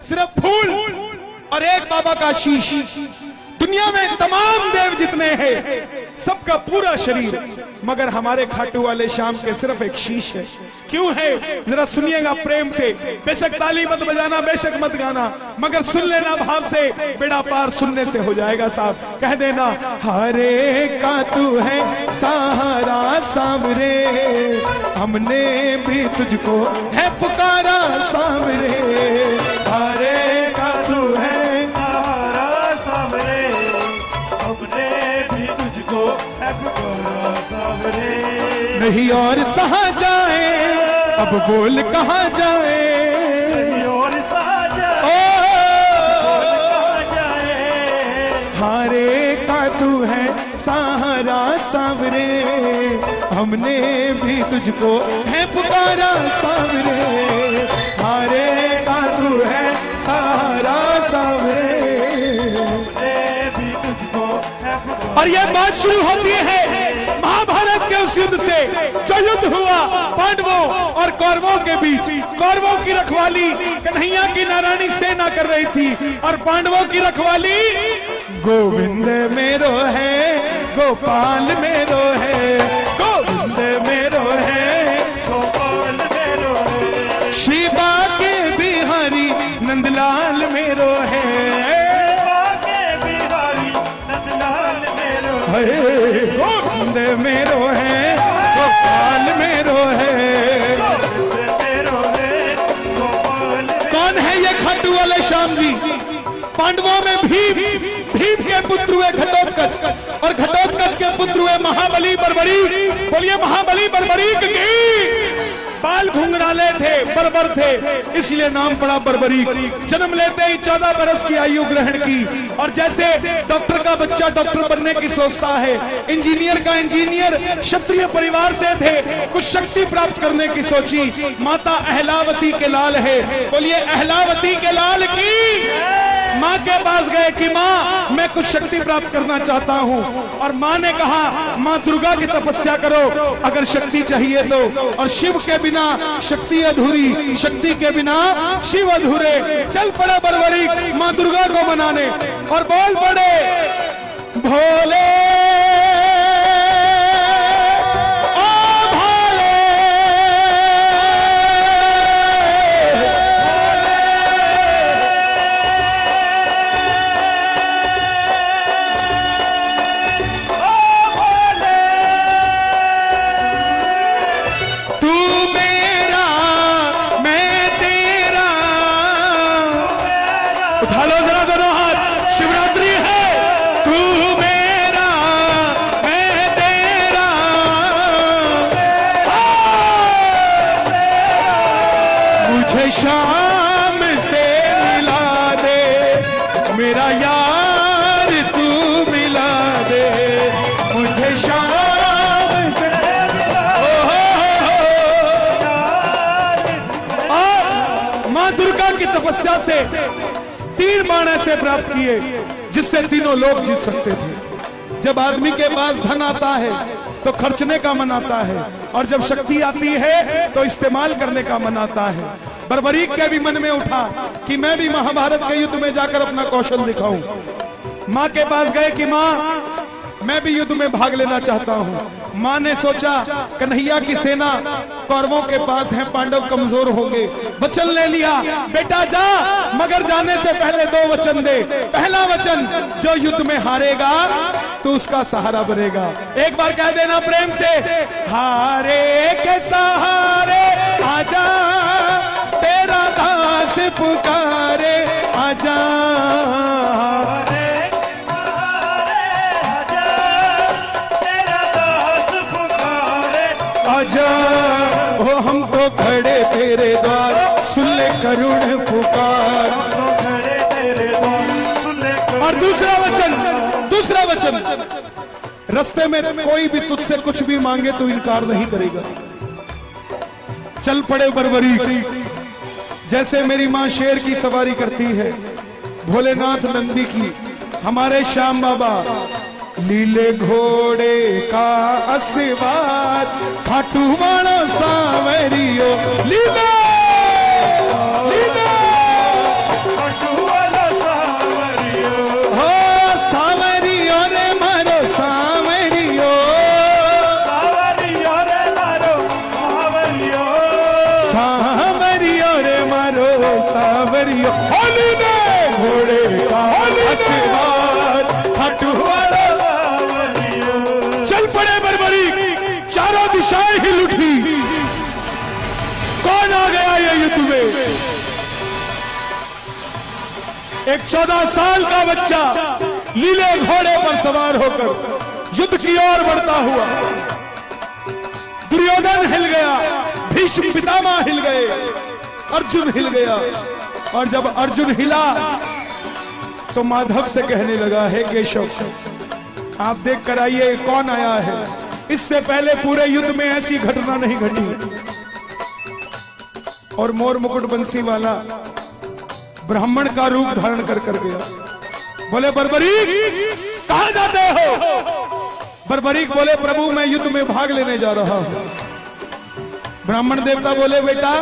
सिर्फ फूल और एक बाबा का शीश। दुनिया में तमाम देव जितने हैं सबका पूरा शरीर, मगर हमारे खाटू वाले श्याम के सिर्फ एक शीश है। क्यों है जरा सुनिएगा प्रेम से। बेशक ताली मत बजाना, बेशक मत गाना, मगर सुन लेना भाव से, बेड़ा पार सुनने से हो जाएगा साहब। कह देना हरे का तू है सहारा सामरे, हमने भी तुझको है पुकारा सामरे। हरे का तू है सहारा सामरे, हमने भी तुझको है पुकारा सामरे। नहीं और सहा जाए, अब बोल कहाँ जाए, नहीं और सहा जाए, हारे का तू है सहारा सावरे, हमने भी तुझको है पुकारा सावरे। हारे का तू है सहारा सावरे, हमने भी तुझको है पुकारा। और ये बात शुरू होती है महाभारत के उस युद्ध से जो युद्ध हुआ पांडवों और कौरवों के बीच। कौरवों की रखवाली कन्हैया की नारायणी सेना कर रही थी और पांडवों की रखवाली गोविंद मेरो है, गोपाल मेरो है, गोविंद मेरो है, गोपाल मेरो है, शिवा के बिहारी नंदलाल मेरो है, के बिहारी नंदलाल मेरो है, गोविंद मेरो है, गोपाल मेरो है। मेरो है, गोपाल। कौन है ये खाटू वाले श्याम जी? पांडवों में भीम के पुत्र हुए घटोत्कच, और घटोत्कच के पुत्र हुए महाबली बर्बरीक। बोलिए महाबली बर्बरीक की। बाल घुंघराले थे, बर्बर थे, इसलिए नाम पड़ा बर्बरीक। जन्म लेते ही 14 बरस की आयु ग्रहण की, और जैसे डॉक्टर का बच्चा डॉक्टर बनने की सोचता है, इंजीनियर का इंजीनियर क्षत्रिय परिवार से थे, कुछ शक्ति प्राप्त करने की सोची। माता अहलावती के लाल है, बोलिए अहलावती के लाल की। माँ के पास गए कि माँ मैं कुछ शक्ति प्राप्त करना चाहता हूँ, और माँ ने कहा माँ दुर्गा की तपस्या करो अगर शक्ति चाहिए तो। और शिव के बिना शक्ति अधूरी, शक्ति के बिना शिव अधूरे। चल पड़े बर्बरीक माँ दुर्गा को मनाने, और बोल पड़े भोले शाम से मिला दे, मेरा यार तू मिला दे, मुझे शाम से। और माँ दुर्गा की तपस्या से 3 बाण ऐसे प्राप्त किए जिससे तीनों लोग जीत सकते थे। जब आदमी के पास धन आता है तो खर्चने का मन आता है, और जब शक्ति आती है तो इस्तेमाल करने का मन आता है। बर्बरीक के भी मन में उठा कि मैं भी महाभारत के युद्ध में जाकर अपना कौशल दिखाऊं। माँ के पास गए कि माँ मैं भी युद्ध में भाग लेना चाहता हूँ। माँ ने सोचा कन्हैया की सेना कौरवों के पास है, पांडव कमजोर होंगे। वचन ले लिया बेटा जा, मगर जाने से पहले 2 वचन दे। पहला वचन जो युद्ध में हारेगा तो उसका सहारा बनेगा। एक बार कह देना प्रेम से, हारे के सहारे आजा, तेरा दास पुकारे आजा। आजा ओ हम तो खड़े तेरे द्वार, सुन ले करुण पुकार। खड़े तेरे द्वार, सुन ले करुण। और दूसरा वचन, रास्ते में कोई भी तुझसे कुछ भी मांगे तो इनकार नहीं करेगा। चल पड़े बर्बरीक। जैसे मेरी माँ शेर की सवारी करती है, भोलेनाथ नंदी की, हमारे श्याम बाबा लीले घोड़े का असवार, खाटू वाला सांवरियो लीले लीले सावरियो होली ने घोड़े का सवार खाटू वाला सावरियो। चल पड़े बरबरी, चारों दिशाएं हिल उठी। कौन आ गया ये युद्ध में? एक 14 साल का बच्चा लीले घोड़े पर सवार होकर युद्ध की ओर बढ़ता हुआ। दुर्योधन हिल गया, भीष्म पितामह हिल गए, अर्जुन हिल गया। और जब अर्जुन हिला तो माधव से कहने लगा, हे केशव आप देख कर आइए कौन आया है। इससे पहले पूरे युद्ध में ऐसी घटना नहीं घटी। और मोर मुकुट बंसी वाला ब्राह्मण का रूप धारण कर गया। बोले बर्बरीक कहां जाते हो? बर्बरीक बोले प्रभु मैं युद्ध में भाग लेने जा रहा हूं। ब्राह्मण देवता बोले बेटा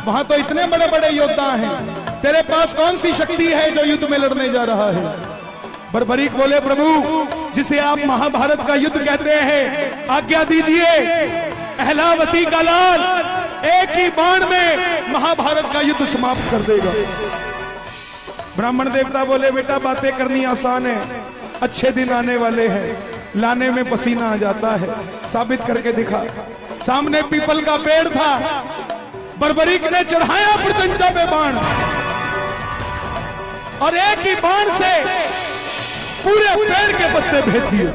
वहां तो इतने बड़े बड़े योद्धा हैं, तेरे पास कौन सी शक्ति है जो युद्ध में लड़ने जा रहा है? बर्बरीक बोले प्रभु जिसे आप महाभारत का युद्ध कहते हैं, आज्ञा दीजिए अहलावती का लाल एक ही बाण में महाभारत का युद्ध समाप्त कर देगा। ब्राह्मण देवता बोले बेटा बातें करनी आसान है, अच्छे दिन आने वाले हैं, लाने में पसीना आ जाता है, साबित करके दिखा। सामने पीपल का पेड़ था, बर्बरीक ने चढ़ाया प्रत्यंचा पे बाण और एक ही बाण से पूरे पेड़ के पत्ते भेद दिए।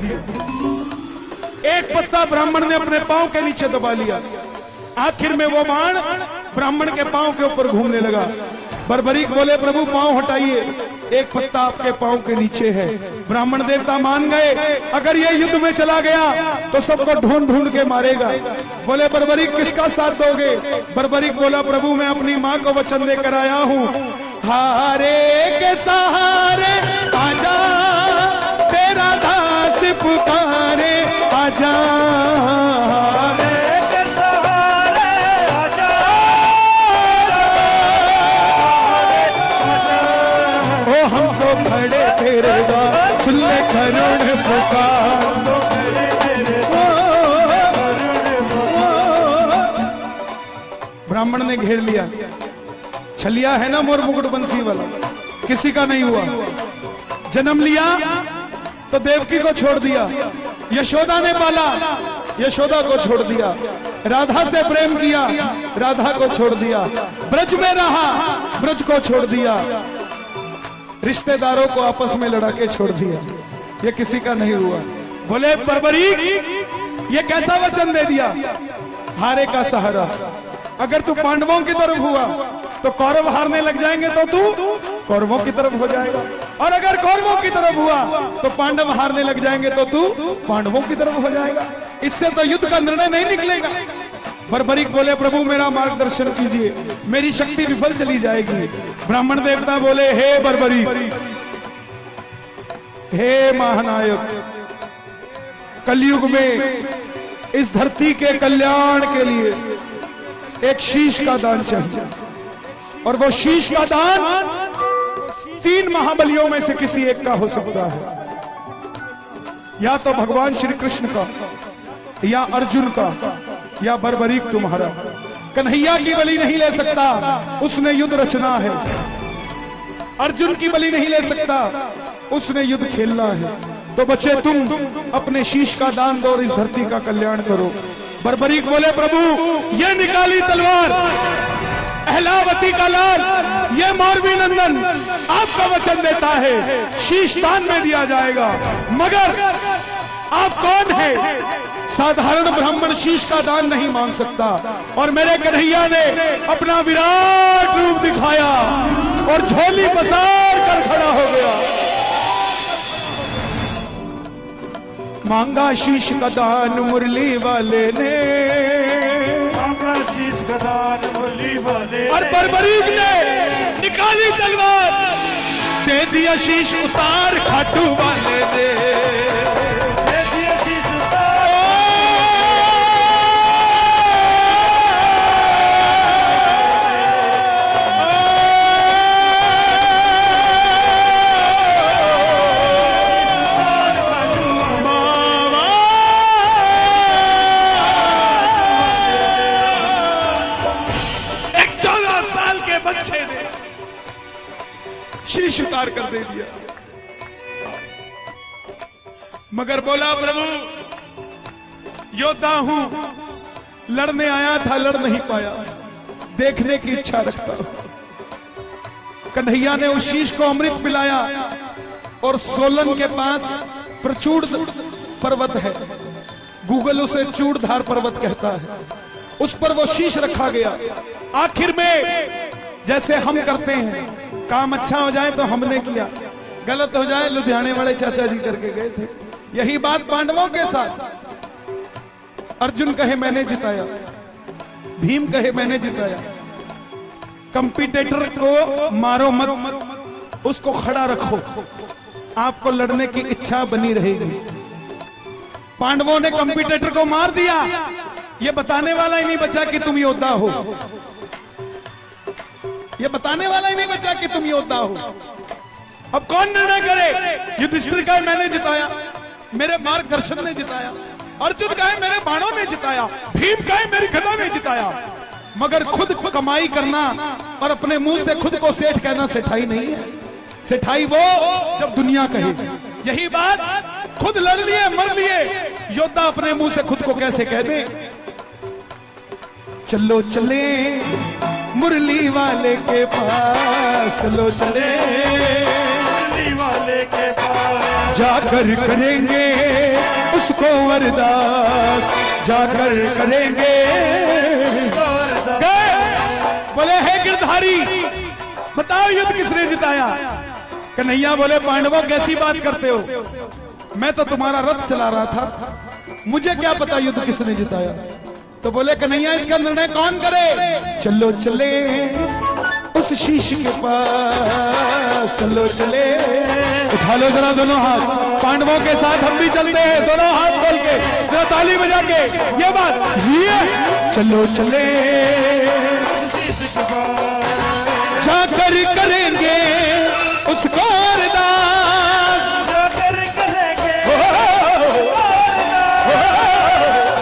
एक पत्ता ब्राह्मण ने अपने पांव के नीचे दबा लिया। आखिर में वो बाण ब्राह्मण के पांव के ऊपर घूमने लगा। बर्बरीक बोले प्रभु पांव हटाइए, एक पत्ता आपके पांव के नीचे है। ब्राह्मण देवता मान गए, अगर ये युद्ध में चला गया तो सबको ढूंढ ढूंढ के मारेगा। बोले बर्बरीक किसका साथ दोगे? बर्बरीक बोला प्रभु मैं अपनी माँ को वचन देकर आया हूँ, हारे के सहारे आजा तेरा दास पुकारे, आजा खड़े तेरे द्वार सुन ले करुण पुकार। ब्राह्मण ने घेर लिया। छलिया है ना मोर मुकुट बंसी वाला, किसी का नहीं हुआ। जन्म लिया तो देवकी को छोड़ दिया, यशोदा ने पाला, यशोदा को छोड़ दिया। राधा से प्रेम किया, राधा को छोड़ दिया। ब्रज में रहा, ब्रज को छोड़ दिया। रिश्तेदारों को आपस में लड़ा के छोड़ दिया। ये किसी का नहीं हुआ। बोले बर्बरीक ये कैसा वचन दे दिया, हारे का सहारा। अगर तू पांडवों की तरफ हुआ तो कौरव हारने लग जाएंगे तो तू कौरवों की तरफ हो जाएगा, और अगर कौरवों की तरफ हुआ तो पांडव हारने लग जाएंगे तो तू पांडवों की तरफ हो जाएगा। इससे तो युद्ध का निर्णय नहीं निकलेगा। बर्बरीक बोले प्रभु मेरा मार्गदर्शन कीजिए, मेरी शक्ति विफल चली जाएगी। ब्राह्मण देवता बोले हे बर्बरीक, हे महानायक, कलयुग में इस धरती के कल्याण के लिए एक शीश का दान चाहिए, और वो शीश का दान 3 महाबलियों में से किसी एक का हो सकता है। या तो भगवान श्री कृष्ण का, या अर्जुन का, या बर्बरीक तुम्हारा। कन्हैया की बलि नहीं ले सकता, उसने युद्ध रचना है। अर्जुन की बलि नहीं ले सकता, उसने युद्ध खेलना है। तो बच्चे तुम अपने शीश का दान दो और इस धरती का कल्याण करो। बर्बरीक बोले प्रभु ये निकाली तलवार अहलावती का लाल, ये मौरवी नंदन आपका वचन देता है शीश दान में दिया जाएगा। मगर आप कौन है? साधारण ब्राह्मण शीश का दान नहीं मांग सकता, और मेरे कन्हैया ने अपना विराट रूप दिखाया और झोली पसार कर खड़ा हो गया। मांगा शीश का दान मुरली वाले ने, मांगा शीश का दान मुरली वाले, और बर्बरीक ने निकाली तलवार, दे दिया शीश उतार खाटू वाले ने। शीश उतार कर दे दिया। मगर बोला प्रभु योद्धा हूं, लड़ने आया था, लड़ नहीं पाया, देखने की इच्छा रखता हूं। कन्हैया ने उस शीश को अमृत पिलाया और सोलन के पास प्रचूड़ पर्वत है, गूगल उसे चूड़धार पर्वत कहता है, उस पर वो शीश रखा गया। आखिर में जैसे हम करते हैं, काम अच्छा हो जाए तो हमने किया, गलत हो जाए लुधियाने वाले चाचा जी करके गए थे। यही बात पांडवों के साथ। अर्जुन कहे मैंने जिताया, भीम कहे मैंने जिताया। कंपटीटर को मारो मत, उसको खड़ा रखो, आपको लड़ने की इच्छा बनी रहेगी। पांडवों ने कंपटीटर को मार दिया, ये बताने वाला ही नहीं बचा कि तुम योद्धा हो, ये बताने वाला ही नहीं बचा कि तुम योद्धा हो। अब कौन निर्णय करे? युधिष्ठिर कहे मैंने जिताया, मेरे मार्गदर्शन ने जिताया। अर्जुन कहे मेरे बाणों ने जिताया। भीम कहे मेरी गदा ने जिताया। मगर खुद कमाई करना और अपने मुंह से खुद को सेठ कहना सेठाई नहीं है। सेठाई वो जब दुनिया कहे। यही बात खुद लड़ लिए मर लिए योद्धा अपने मुंह से खुद को कैसे कह दे? चलो चले मुरली वाले के पास, चलो चले मुरली वाले के पास, जाकर करेंगे उसको अरदास, जाकर करेंगे। बोले हे गिरधारी बताओ युद्ध किसने जिताया? कन्हैया बोले पांडवों कैसी बात करते हो, मैं तो तुम्हारा रथ चला रहा था, मुझे क्या पता युद्ध किसने जिताया। तो बोले कन्हैया इसका निर्णय कौन करे? चलो चले उस शीश के पास, चलो चले। उठा लो जरा दोनों हाथ, पांडवों के साथ हम भी चलते हैं, दोनों हाथ खोल के जरा ताली बजा के ये बात ये चलो चले जाकर करेंगे उसको अरदास, जाकर करेंगे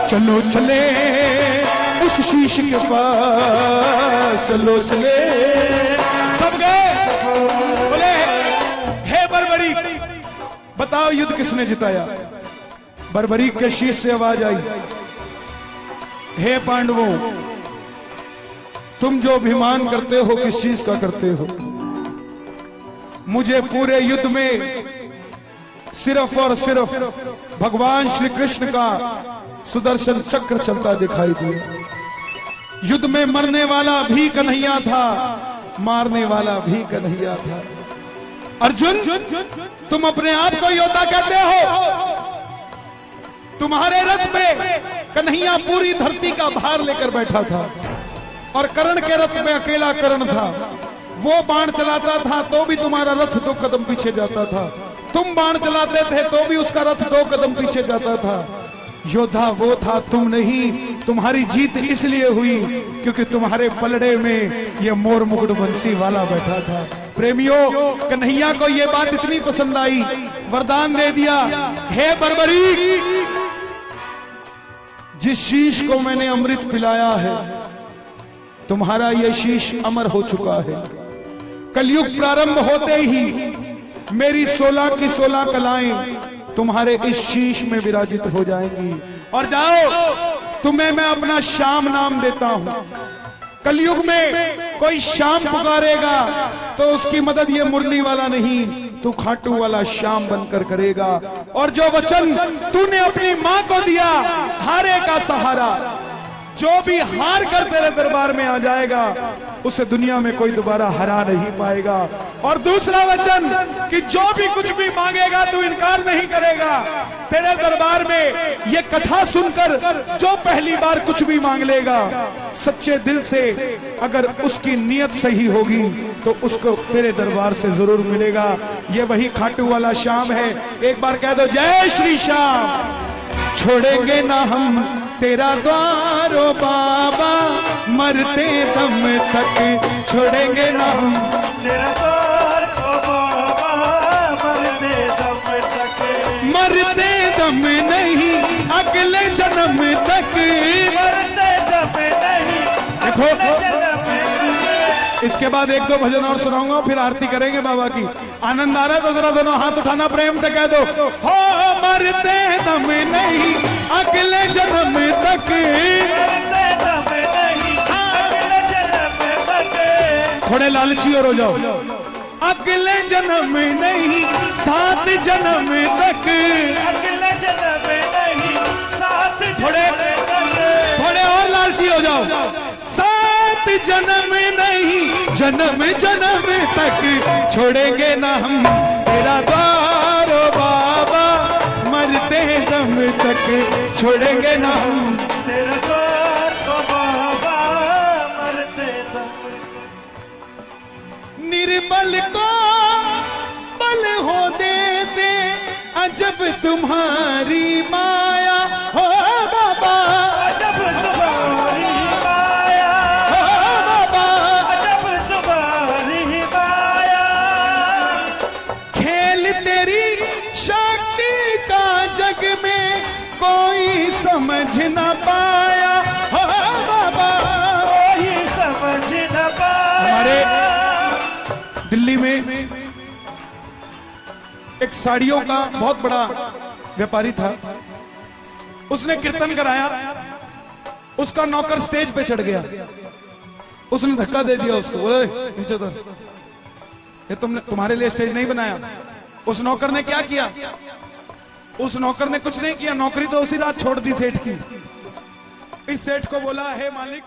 चलो चले उस शीश के पास, चलो चले। सब गए। बोले हे बर्बरीक बताओ युद्ध किसने जिताया? बर्बरीक के शीश से आवाज आई, हे पांडवों तुम जो अभिमान करते हो किस चीज का करते हो? मुझे पूरे युद्ध में सिर्फ और सिर्फ भगवान श्री कृष्ण का सुदर्शन चक्र चलता दिखाई दिया। युद्ध में मरने वाला भी कन्हैया था, मारने वाला भी कन्हैया था। अर्जुन तुम अपने आप को योद्धा कहते हो, तुम्हारे रथ पे कन्हैया पूरी धरती का भार लेकर बैठा था और कर्ण के रथ में अकेला कर्ण था। वो बाण चलाता था तो भी तुम्हारा रथ 2 कदम पीछे जाता था, तुम बाण चलाते थे तो भी उसका रथ 2 कदम पीछे जाता था। योद्धा वो था, तुम नहीं। तुम्हारी जीत इसलिए हुई क्योंकि तुम्हारे पलड़े में ये मोर मुकुट बंसी वाला बैठा था। प्रेमियों कन्हैया को ये बात इतनी पसंद आई, वरदान दे दिया, हे बर्बरी जिस शीश को मैंने अमृत पिलाया है तुम्हारा यह शीश अमर हो चुका है। कलयुग प्रारंभ होते ही मेरी 16 की 16 कलाएं तुम्हारे इस शीश में विराजित हो जाएंगी। और जाओ तुम्हें मैं अपना श्याम नाम देता हूं। कलयुग में कोई श्याम पुकारेगा तो उसकी मदद ये मुरली वाला नहीं, तू खाटू वाला श्याम बनकर करेगा। और जो वचन तूने अपनी मां को दिया, हारे का सहारा, जो भी हार कर तेरे दरबार में आ जाएगा उसे दुनिया में कोई दोबारा हरा नहीं पाएगा। और दूसरा वचन कि जो भी कुछ भी मांगेगा तू इनकार नहीं करेगा। तेरे दरबार में ये कथा सुनकर जो पहली बार कुछ भी मांग लेगा सच्चे दिल से, अगर उसकी नियत सही होगी तो उसको तेरे दरबार से जरूर मिलेगा। ये वही खाटू वाला श्याम है। एक बार कह दो जय श्री श्याम। छोड़ेंगे ना हम तेरा द्वारो बाबा, मरते दम तक छोड़ेंगे ना हम तेरा द्वार ओ बाबा, मरते दम तक, मरते दम नहीं अगले जन्म तक, मरते दम नहीं देखो जन्म तक। इसके इसके बाद एक दो भजन और सुनाऊंगा, फिर आरती करेंगे बाबा की। आनंद आ रहा है तो जरा दोनों हाथ उठाना, प्रेम से कह दो, हो मरते दम नहीं अगले जन्म तक, थोड़े लालची और हो जाओ, अगले जन्म नहीं 7 जन्म तक, अगले जन्म नहीं 7 थोड़े और लालची हो जाओ, 7 जन्म नहीं जन्म जन्म तक छोड़ेंगे ना हम तेरा द्वार ओ बाबा, मरते दम तक छोड़ेंगे ना हम तेरा द्वार ओ बाबा, मरते दम। निर्बल को बल हो देते अजब तुम्हारी माया हो बाबा, अजब तुम्हारी माया, हो बाबा, अजब तुम्हारी माया, खेल तेरी शक्ति का जग में कोई समझ न पाया हो बाबा। कोई समझ न पाया। हमारे दिल्ली में एक साड़ियों का बहुत बड़ा व्यापारी था, उसने कीर्तन कराया, उसका नौकर स्टेज पे चढ़ गया, उसने धक्का दे दिया उसको, ओए नीचे उतर, ये तुम्हारे लिए स्टेज नहीं बनाया। उस नौकर ने क्या किया? उस नौकर ने कुछ नहीं किया, नौकरी तो उसी रात छोड़ दी सेठ की। इस सेठ को बोला, हे मालिक